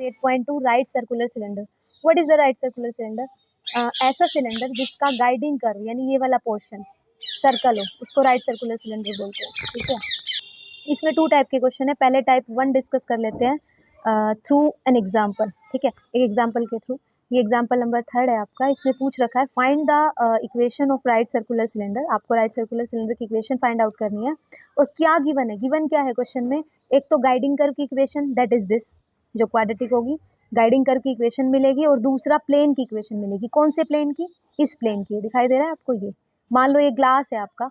8.2 right circular cylinder. What is the right circular cylinder? ऐसा cylinder जिसका guiding curve यानी ये वाला पोर्शन सर्कल हो उसको राइट सर्कुलर सिलेंडर बोलते हैं। ठीक है, इसमें 2 टाइप के क्वेश्चन है। पहले टाइप 1 डिस्कस कर लेते हैं थ्रू एन एग्जाम्पल। ठीक है, एक एग्जाम्पल के थ्रू। ये एग्जाम्पल नंबर 3 है आपका। इसमें पूछ रखा है find the equation of right circular cylinder. आपको राइट सर्कुलर सिलेंडर की इक्वेशन फाइंड आउट करनी है। और क्या गिवन है? गिवन क्या है क्वेश्चन में? एक तो गाइडिंग कर्व की इक्वेशन दैट इज दिस जो क्वाड्रेटिक होगी, गाइडिंग कर्व की इक्वेशन मिलेगी, और दूसरा प्लेन की इक्वेशन मिलेगी। कौन से प्लेन की? इस प्लेन की। दिखाई दे रहा है आपको? ये मान लो ये ग्लास है आपका।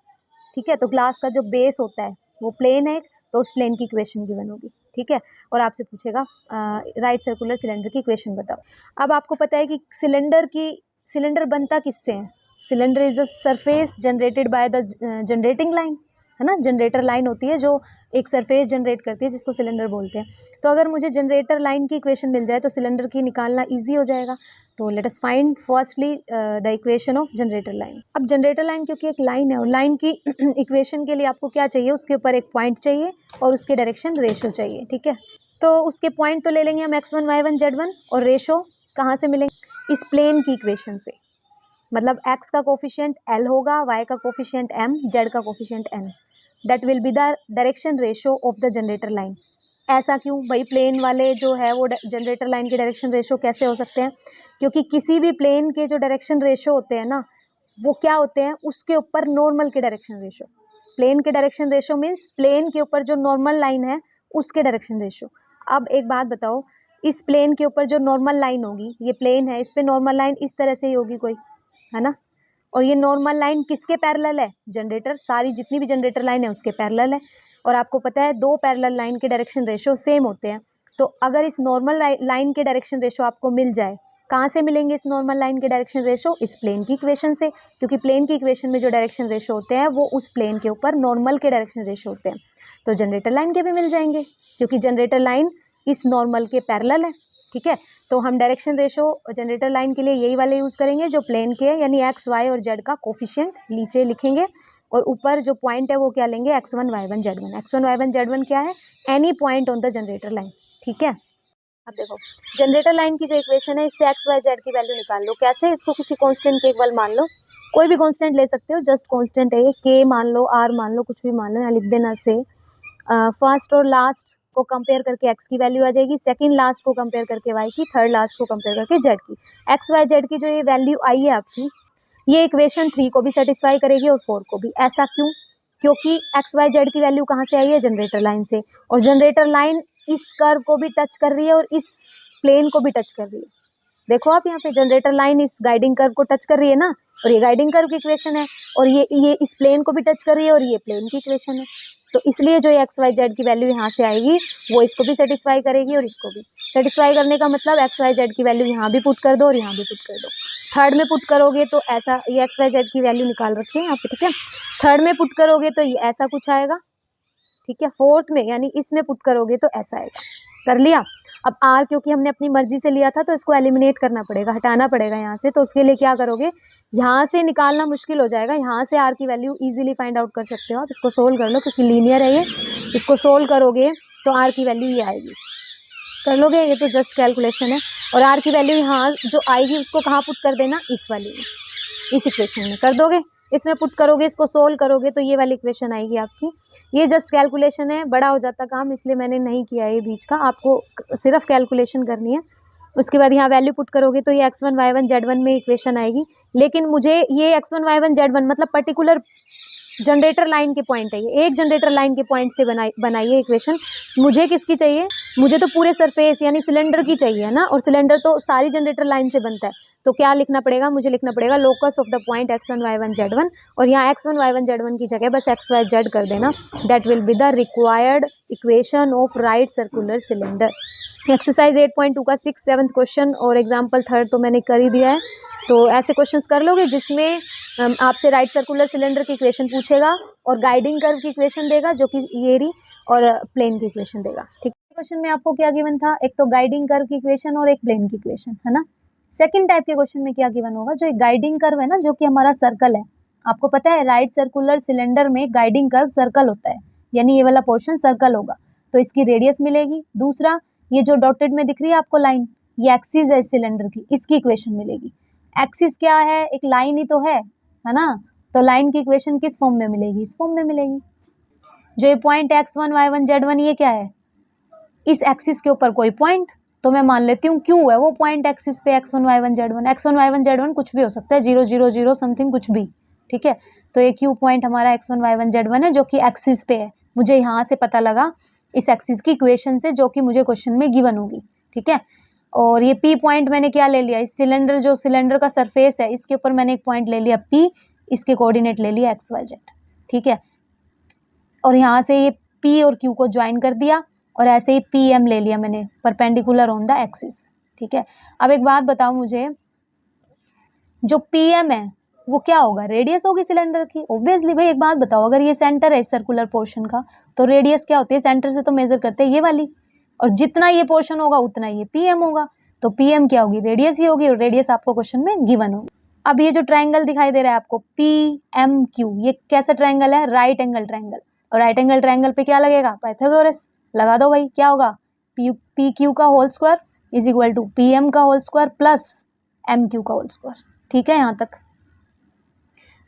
ठीक है, तो ग्लास का जो बेस होता है वो प्लेन है, तो उस प्लेन की इक्वेशन गिवन होगी। ठीक है, और आपसे पूछेगा राइट सर्कुलर सिलेंडर की इक्वेशन बताओ। अब आपको पता है कि सिलेंडर बनता किससे है? Cylinder is the surface generated by the generating line, है ना। जनरेटर लाइन होती है जो एक सरफेस जनरेट करती है जिसको सिलेंडर बोलते हैं। तो अगर मुझे जनरेटर लाइन की इक्वेशन मिल जाए तो सिलेंडर की निकालना ईजी हो जाएगा। तो let us find firstly the equation of generator line. अब जनरेटर लाइन क्योंकि एक लाइन है और लाइन की इक्वेशन के लिए आपको क्या चाहिए? उसके ऊपर एक पॉइंट चाहिए और उसके डायरेक्शन रेशो चाहिए। ठीक है, तो उसके पॉइंट तो ले लेंगे हम x1 y1 z1, और रेशो कहाँ से मिलेंगे? इस प्लेन की इक्वेशन से। मतलब x का कोफिशिएंट l होगा, y का कोफिशिएंट m, z का coefficient n। That will be the direction ratio of the generator line. ऐसा क्यों भाई? प्लेन वाले जो है वो जनरेटर लाइन के डायरेक्शन रेशो कैसे हो सकते हैं? क्योंकि किसी भी प्लेन के जो डायरेक्शन रेशो होते हैं ना, वो क्या होते हैं? उसके ऊपर नॉर्मल के डायरेक्शन रेशो। प्लेन के डायरेक्शन रेशो मीन्स प्लेन के ऊपर जो नॉर्मल लाइन है उसके डायरेक्शन रेशो। अब एक बात बताओ, इस प्लेन के ऊपर जो नॉर्मल लाइन होगी, ये प्लेन है, इस पे नॉर्मल लाइन इस तरह से ही होगी कोई, है ना। और ये नॉर्मल लाइन किसके पैरेलल है? जनरेटर, सारी जितनी भी जनरेटर लाइन है उसके पैरेलल है। और आपको पता है 2 पैरेलल लाइन के डायरेक्शन रेशो सेम होते हैं। तो अगर इस नॉर्मल लाइन के डायरेक्शन रेशो आपको मिल जाए, कहाँ से मिलेंगे इस नॉर्मल लाइन के डायरेक्शन रेशो? इस प्लेन की इक्वेशन से, क्योंकि प्लेन की इक्वेशन में जो डायरेक्शन रेशो होते हैं वो उस प्लेन के ऊपर नॉर्मल के डायरेक्शन रेशो होते हैं। तो जनरेटर लाइन के भी मिल जाएंगे क्योंकि जनरेटर लाइन इस नॉर्मल के पैरेलल है। ठीक है, तो हम डायरेक्शन रेशो जनरेटर लाइन के लिए यही वाले यूज़ करेंगे जो प्लेन के, यानी एक्स वाई और जेड का कोफिशिएंट नीचे लिखेंगे, और ऊपर जो पॉइंट है वो क्या लेंगे? x1 y1 z1। x1 y1 z1 क्या है? Any point on the generator line. ठीक है, अब देखो जनरेटर लाइन की जो इक्वेशन है इससे एक्स वाई जेड की वैल्यू निकाल लो। कैसे? इसको किसी कांस्टेंट के इक्वल मान लो, कोई भी कांस्टेंट ले सकते हो, जस्ट कांस्टेंट है, के मान लो, आर मान लो, कुछ भी मान लो, यहाँ लिख देना से फर्स्ट और लास्ट को कंपेयर करके x की वैल्यू आ जाएगी, सेकंड लास्ट को कंपेयर करके y की, थर्ड लास्ट को कंपेयर करके z की। एक्स वाई जेड की जो ये वैल्यू आई है आपकी, ये इक्वेशन 3 को भी सेटिस्फाई करेगी और 4 को भी। ऐसा क्यों? क्योंकि एक्स वाई जेड की वैल्यू कहाँ से आई है? जनरेटर लाइन से, और जनरेटर लाइन इस कर्व को भी टच कर रही है और इस प्लेन को भी टच कर रही है। देखो आप यहाँ पे जनरेटर लाइन इस गाइडिंग कर्व को टच कर रही है ना, और ये गाइडिंग कर्व की इक्वेशन है, और ये इस प्लेन को भी टच कर रही है और ये प्लेन की इक्वेशन है। तो इसलिए जो एक्स वाई जेड की वैल्यू यहाँ से आएगी वो इसको भी सेटिस्फाई करेगी और इसको भी। सेटिस्फाई करने का मतलब एक्स वाई जेड की वैल्यू यहाँ भी पुट कर दो और यहाँ भी पुट कर दो। थर्ड में पुट करोगे तो ऐसा, ये एक्स वाई जेड की वैल्यू निकाल रखी है यहाँ पे। ठीक है, थर्ड में पुट करोगे तो ये ऐसा कुछ आएगा। ठीक है, फोर्थ में यानी इसमें पुट करोगे तो ऐसा आएगा। कर लिया? अब आर क्योंकि हमने अपनी मर्जी से लिया था तो इसको एलिमिनेट करना पड़ेगा, हटाना पड़ेगा यहाँ से। तो उसके लिए क्या करोगे? यहाँ से निकालना मुश्किल हो जाएगा, यहाँ से आर की वैल्यू इजीली फाइंड आउट कर सकते हो आप। इसको सोल्व कर लो क्योंकि लीनियर है ये। इसको सोल्व करोगे तो आर की वैल्यू ये आएगी। कर लोगे? ये तो जस्ट कैलकुलेशन है। और आर की वैल्यू यहाँ जो आएगी उसको कहाँ पुट कर देना? इस वाली में, इस इक्वेशन में कर दोगे। इसमें पुट करोगे, इसको सोल्व करोगे तो ये वाली इक्वेशन आएगी आपकी। ये जस्ट कैलकुलेशन है, बड़ा हो जाता काम, इसलिए मैंने नहीं किया ये बीच का। आपको सिर्फ कैलकुलेशन करनी है। उसके बाद यहाँ वैल्यू पुट करोगे तो ये x1 y1 z1 में इक्वेशन आएगी। लेकिन मुझे ये x1 y1 z1 मतलब पर्टिकुलर जनरेटर लाइन के पॉइंट है, ये एक जनरेटर लाइन के पॉइंट से बनाइए इक्वेशन। मुझे किसकी चाहिए? मुझे तो पूरे सरफेस यानी सिलेंडर की चाहिए ना, और सिलेंडर तो सारी जनरेटर लाइन से बनता है। तो क्या लिखना पड़ेगा? मुझे लिखना पड़ेगा locus of the point x1 y1 z1, और यहाँ x1 y1 z1 की जगह बस x y z कर देना। That will be the required equation of right circular cylinder. Exercise 8.2 का 6th 7th क्वेश्चन और एग्जाम्पल 3rd तो मैंने कर ही दिया है। तो ऐसे क्वेश्चंस कर लोगे जिसमें आपसे राइट सर्कुलर सिलेंडर की इक्वेशन पूछेगा और गाइडिंग कर्व की इक्वेशन देगा जो कि ये रही, और प्लेन की इक्वेशन देगा। ठीक है, क्वेश्चन में आपको क्या गिवन था? एक तो गाइडिंग कर्व की इक्वेशन और एक प्लेन की इक्वेशन, है ना। सेकंड टाइप के क्वेश्चन में क्या गिवन होगा? जो एक गाइडिंग कर्व है ना, जो कि हमारा सर्कल है। आपको पता है राइट सर्कुलर सिलेंडर में गाइडिंग कर्व सर्कल होता है, यानी ये वाला पोर्शन सर्कल होगा, तो इसकी रेडियस मिलेगी। दूसरा, ये जो डॉटेड में दिख रही है आपको लाइन, ये एक्सिस है इस सिलेंडर की, इसकी इक्वेशन मिलेगी। एक्सिस क्या है, एक लाइन ही तो है ना, तो लाइन की इक्वेशन किस फॉर्म में मिलेगी, इस फॉर्म में मिलेगी। जो ये पॉइंट x1 y1 z1 ये क्या है, इस एक्सिस के ऊपर कोई पॉइंट, तो मैं मान लेती हूँ Q है वो पॉइंट एक्सिस पे x1 y1 z1, x1 y1 z1 कुछ भी हो सकता है, 0 0 0 समथिंग कुछ भी, ठीक है। तो ये Q पॉइंट हमारा x1 y1 z1 है जो कि एक्सिस पे है, मुझे यहाँ से पता लगा इस एक्सिस की इक्वेशन से जो कि मुझे क्वेश्चन में गिवन होगी, ठीक है। और ये P पॉइंट मैंने क्या ले लिया, इस सिलेंडर जो सिलेंडर का सरफेस है इसके ऊपर मैंने एक पॉइंट ले लिया P, इसके कोऑर्डिनेट ले लिया x y z, ठीक है। और यहाँ से ये P और Q को ज्वाइन कर दिया और ऐसे ही PM ले लिया मैंने परपेंडिकुलर ऑन द एक्सिस, ठीक है। अब एक बात बताओ मुझे, जो PM है वो क्या होगा, रेडियस होगी सिलेंडर की, ऑब्वियसली भाई। एक बात बताओ, अगर ये सेंटर है इस सर्कुलर पोर्शन का तो रेडियस क्या होती है, सेंटर से तो मेजर करते हैं ये वाली, और जितना ये पोर्शन होगा उतना ये PM होगा, तो PM क्या होगी, रेडियस ही होगी, और रेडियस आपको क्वेश्चन में गिवन होगी। अब ये जो ट्राइंगल दिखाई दे रहा है आपको PMQ, ये कैसा ट्राइंगल है, राइट एंगल ट्राइंगल, और राइट एंगल ट्राइंगल पे क्या लगेगा, पाइथागोरस लगा दो भाई। क्या होगा, PQ का whole square is equal to PM का होल स्क्वायर प्लस MQ का होल स्क्वायर, ठीक है। यहाँ तक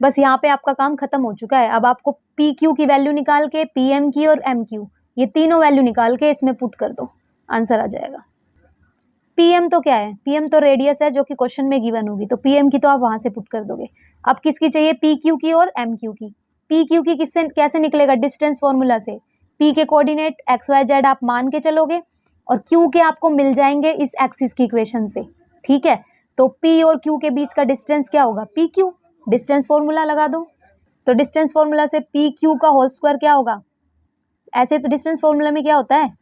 बस, यहाँ पे आपका काम खत्म हो चुका है। अब आपको PQ की वैल्यू निकाल के PM की और MQ ये तीनों वैल्यू निकाल के इसमें पुट कर दो, आंसर आ जाएगा। PM तो क्या है, PM तो रेडियस है जो कि क्वेश्चन में गिवन होगी, तो PM की तो आप वहां से पुट कर दोगे। अब किसकी चाहिए, PQ की और MQ की। PQ की किससे कैसे निकलेगा, डिस्टेंस फॉर्मूला से। P के कोऑर्डिनेट XYZ आप मान के चलोगे और Q के आपको मिल जाएंगे इस एक्सिस की इक्वेशन से, ठीक है। तो P और Q के बीच का डिस्टेंस क्या होगा, PQ, डिस्टेंस फॉर्मूला लगा दो। तो डिस्टेंस फॉर्मूला से PQ का होल स्क्वायर क्या होगा, ऐसे तो डिस्टेंस फॉर्मूला में क्या होता है,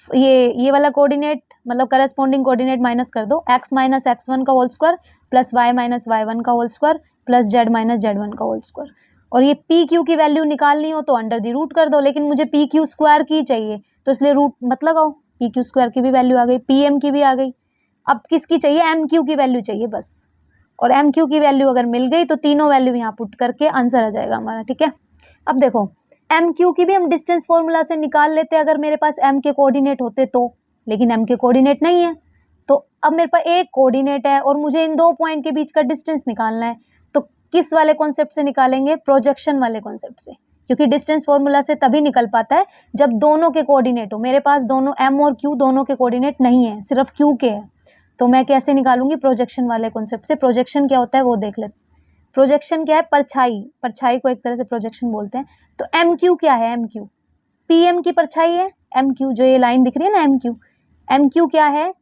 ये वाला कोऑर्डिनेट मतलब करस्पॉन्डिंग कोऑर्डिनेट माइनस कर दो, x माइनस x1 का whole square plus y minus y1 का whole square plus z minus z1 का होल स्क्वायर। और ये PQ की वैल्यू निकालनी हो तो अंडर दी रूट कर दो, लेकिन मुझे PQ स्क्वायर की चाहिए तो इसलिए रूट मत लगाओ, PQ स्क्वायर की भी वैल्यू आ गई, PM की भी आ गई। अब किसकी चाहिए, MQ की वैल्यू चाहिए बस, और MQ की वैल्यू अगर मिल गई तो तीनों वैल्यू यहाँ पुट करके आंसर आ जाएगा हमारा, ठीक है। अब देखो MQ की भी हम डिस्टेंस फॉर्मूला से निकाल लेते अगर मेरे पास M के कोऑर्डिनेट होते तो, लेकिन M के कोऑर्डिनेट नहीं है, तो अब मेरे पास एक कोऑर्डिनेट है और मुझे इन दो पॉइंट के बीच का डिस्टेंस निकालना है, तो किस वाले कॉन्सेप्ट से निकालेंगे, प्रोजेक्शन वाले कॉन्सेप्ट से, क्योंकि डिस्टेंस फॉर्मूला से तभी निकल पाता है जब दोनों के कोऑर्डिनेट हो। मेरे पास दोनों M और Q दोनों के कोऑर्डिनेट नहीं है, सिर्फ Q के है, तो मैं कैसे निकालूंगी, प्रोजेक्शन वाले कॉन्सेप्ट से। प्रोजेक्शन क्या होता है वो देख लेते। प्रोजेक्शन क्या है, परछाई, परछाई को एक तरह से प्रोजेक्शन बोलते हैं। तो MQ क्या है, MQ PM की परछाई है, MQ जो ये लाइन दिख रही है ना MQ क्या है,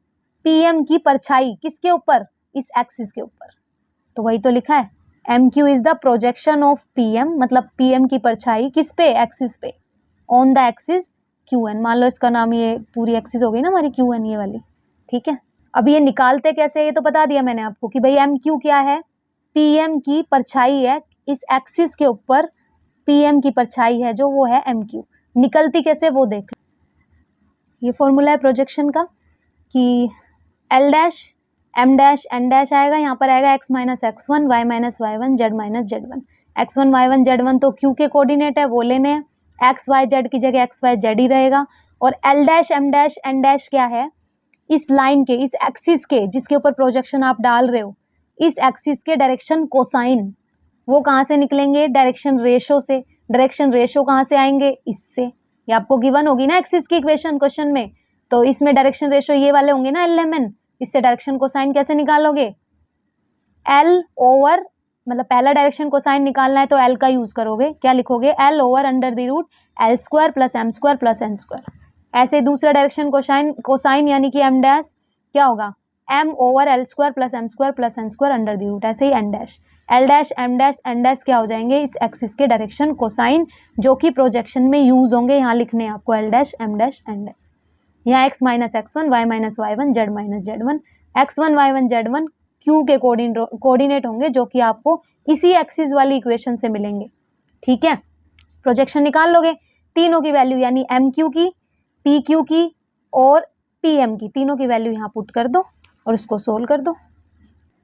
PM की परछाई, किसके ऊपर, इस एक्सिस के ऊपर, तो वही तो लिखा है MQ is the projection of PM, मतलब PM की परछाई किस पे, एक्सिस पे, ऑन द एक्सिस QN। मान लो इसका नाम ये पूरी एक्सिस हो गई ना हमारी QN ये वाली, ठीक है। अब ये निकालते कैसे, ये तो बता दिया मैंने आपको कि भाई MQ क्या है, PM की परछाई है इस एक्सिस के ऊपर, PM की परछाई है जो वो है MQ। निकलती कैसे वो देख, ये फॉर्मूला है प्रोजेक्शन का कि L dash M dash N dash आएगा, यहाँ पर आएगा x minus x1 y minus y1 z minus z1। x1 y1 z1 तो Q के कोऑर्डिनेट है वो लेने हैं, x y z की जगह x y z ही रहेगा। और L dash M dash N dash क्या है, इस लाइन के, इस एक्सिस के जिसके ऊपर प्रोजेक्शन आप डाल रहे हो, इस एक्सिस के डायरेक्शन कोसाइन, वो कहाँ से निकलेंगे, डायरेक्शन रेशो से। डायरेक्शन रेशो कहाँ से आएंगे, इससे, ये आपको गिवन होगी ना एक्सिस की इक्वेशन क्वेश्चन में, तो इसमें डायरेक्शन रेशो ये वाले होंगे ना LMN, इससे डायरेक्शन कोसाइन कैसे निकालोगे, L ओवर, मतलब पहला डायरेक्शन कोसाइन निकालना है तो L का यूज करोगे, क्या लिखोगे, L over under the root L square plus M square plus N square. ऐसे दूसरा डायरेक्शन कोसाइन यानी कि M डैश क्या होगा, M over L square plus M square plus N square under the root, ऐसे ही N dash, L dash M dash N dash क्या हो जाएंगे, इस एक्सिस के डायरेक्शन कोसाइन जो कि प्रोजेक्शन में यूज होंगे, यहाँ लिखने हैं आपको L dash M dash N dash. यहाँ x minus x1 y minus y1 z minus z1, x1 y1 z1 Q के कोऑर्डिनेट होंगे जो कि आपको इसी एक्सिस वाली इक्वेशन से मिलेंगे, ठीक है। प्रोजेक्शन निकाल लोगे, तीनों की वैल्यू यानी MQ की, PQ की और PM की, तीनों की वैल्यू यहाँ पुट कर दो और उसको सोल्व कर दो।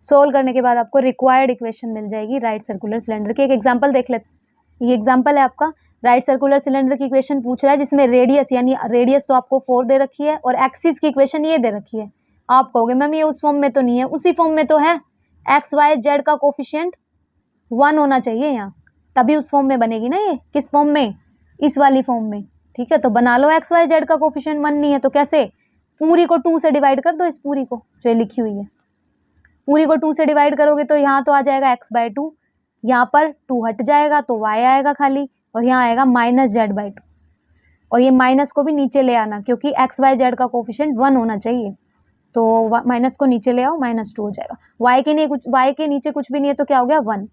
सोल्व करने के बाद आपको रिक्वायर्ड इक्वेशन मिल जाएगी राइट सर्कुलर सिलेंडर की। एक एग्जांपल देख लेते, ये एग्जाम्पल है आपका, राइट सर्कुलर सिलेंडर की इक्वेशन पूछ रहा है जिसमें रेडियस, यानी रेडियस तो आपको 4 दे रखी है और एक्सिस की इक्वेशन ये दे रखी है। आप कहोगे मैम ये उस फॉर्म में तो नहीं है, उसी फॉर्म में तो है। एक्स वाई जेड का कोफिशिएंट 1 होना चाहिए यहाँ, तभी उस फॉर्म में बनेगी ना। ये किस फॉर्म में, इस वाली फॉर्म में, ठीक है। तो बना लो एक्स वाई जेड का कोफिशिएंट 1 नहीं है तो कैसे, पूरी को 2 से डिवाइड कर दो, इस पूरी को जो लिखी हुई है पूरी को 2 से डिवाइड करोगे तो यहाँ तो आ जाएगा x/2, यहाँ पर 2 हट जाएगा तो y आएगा खाली, और यहाँ आएगा -z/2, और ये माइनस को भी नीचे ले आना क्योंकि एक्स वाई जेड का कोफिशिएंट 1 होना चाहिए, तो माइनस को नीचे ले आओ, -2 हो जाएगा। y के नीचे कुछ भी नहीं है तो क्या हो गया 1।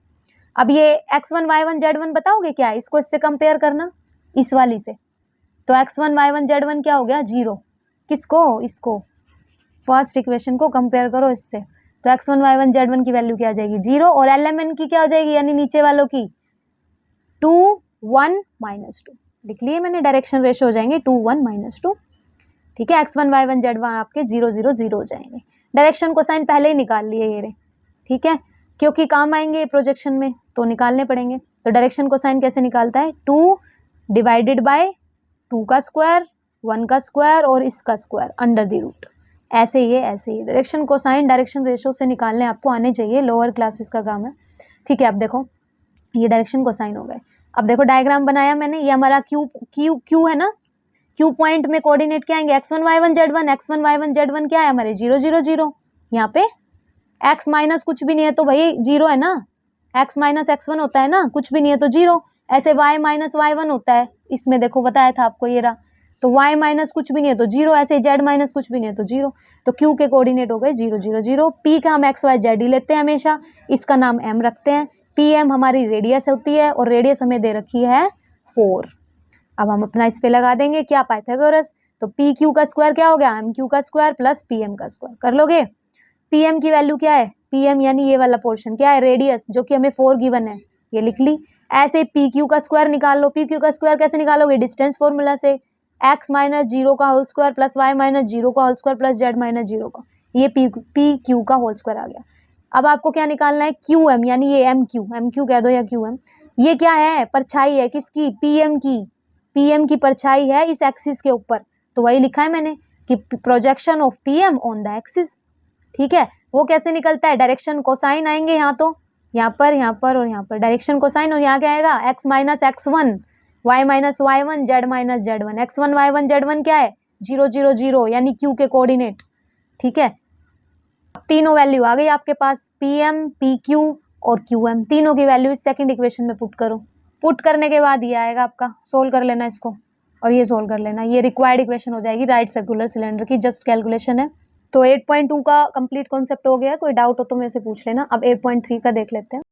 अब ये x1 y1 z1 बताओगे क्या, इसको इससे कंपेयर करना, इस वाली से, तो x1 y1 z1 क्या हो गया 0। किसको, इसको, फर्स्ट इक्वेशन को कंपेयर करो इससे, तो x1 y1 z1 की वैल्यू क्या आ जाएगी 0, और lmn की क्या हो जाएगी, यानी नीचे वालों की 2 1 -2 लिख लिए मैंने, डायरेक्शन रेशो हो जाएंगे 2 1 -2, ठीक है। x1 y1 z1 आपके 0 0 0 हो जाएंगे। डायरेक्शन कोसाइन पहले ही निकाल लिए ये रे, ठीक है, क्योंकि काम आएंगे प्रोजेक्शन में तो निकालने पड़ेंगे। तो डायरेक्शन कोसाइन कैसे निकालता है, 2 डिवाइडेड बाय 2 का स्क्वायर, 1 का स्क्वायर और इसका स्क्वायर अंडर द रूट, ऐसे ही है, ऐसे ही। डायरेक्शन कोसाइन डायरेक्शन रेशो से निकालने आपको आने चाहिए, लोअर क्लासेस का काम है, ठीक है। अब देखो ये डायरेक्शन कोसाइन हो गए। अब देखो डायग्राम बनाया मैंने, ये हमारा क्यू है ना, क्यू पॉइंट में कोऑर्डिनेट क्या आएंगे, x1 y1 z1, x1 y1 z1 क्या है हमारे 0 0 0, यहाँ पे x माइनस कुछ भी नहीं है तो भाई 0 है ना, x माइनस x1 होता है ना, कुछ भी नहीं है तो 0। ऐसे y माइनस y1 होता है, इसमें देखो बताया था आपको ये रहा, तो y माइनस कुछ भी नहीं है तो 0, ऐसे z माइनस कुछ भी नहीं है तो 0। तो q के कोऑर्डिनेट हो गए 0 0 0। p का हम x y z ही लेते हैं हमेशा, इसका नाम m रखते हैं। pm हमारी रेडियस होती है और रेडियस हमें दे रखी है 4। अब हम अपना इस पे लगा देंगे क्या, पाइथागोरस, तो पी क्यू का स्क्वायर क्या हो गया, एम क्यू का स्क्वायर प्लस पी एम का स्क्वायर, कर लोगे। पी एम की वैल्यू क्या है, पी एम यानी ये वाला पोर्शन क्या है, रेडियस, जो कि हमें 4 गिवन है, ये लिख ली। ऐसे पी क्यू का स्क्वायर निकाल लो, पी क्यू का स्क्वायर कैसे निकालोगे, डिस्टेंस फॉर्मूला से, एक्स माइनस 0 का whole square plus y minus 0 का whole square plus z minus 0 का, ये पी क्यू का होल स्क्वायर आ गया। अब आपको क्या निकालना है, क्यू एम, यानी ये एम क्यू कह दो या क्यू एम, ये क्या है, परछाई है किसकी, पीएम की, पीएम की परछाई है इस एक्सिस के ऊपर, तो वही लिखा है मैंने कि projection of PM on the axis, ठीक है। वो कैसे निकलता है, डायरेक्शन कोसाइन आएंगे यहाँ, तो यहाँ पर और यहाँ पर डायरेक्शन कोसाइन, और यहाँ क्या आएगा x minus x1 y minus y1 z minus z1, x1 y1 z1 क्या है 0 0 0, यानी q के कोऑर्डिनेट, ठीक है। तीनों वैल्यू आ गई आपके पास, pm pq और qm, तीनों की वैल्यू इस सेकंड इक्वेशन में पुट करो। पुट करने के बाद ये आएगा आपका, सोल्व कर लेना इसको और ये सोल्व कर लेना, ये रिक्वायर्ड इक्वेशन हो जाएगी राइट सर्कुलर सिलेंडर की, जस्ट कैलकुलेशन है। तो 8.2 का कंप्लीट कॉन्सेप्ट हो गया, कोई डाउट हो तो मेरे से पूछ लेना। अब 8.3 का देख लेते हैं।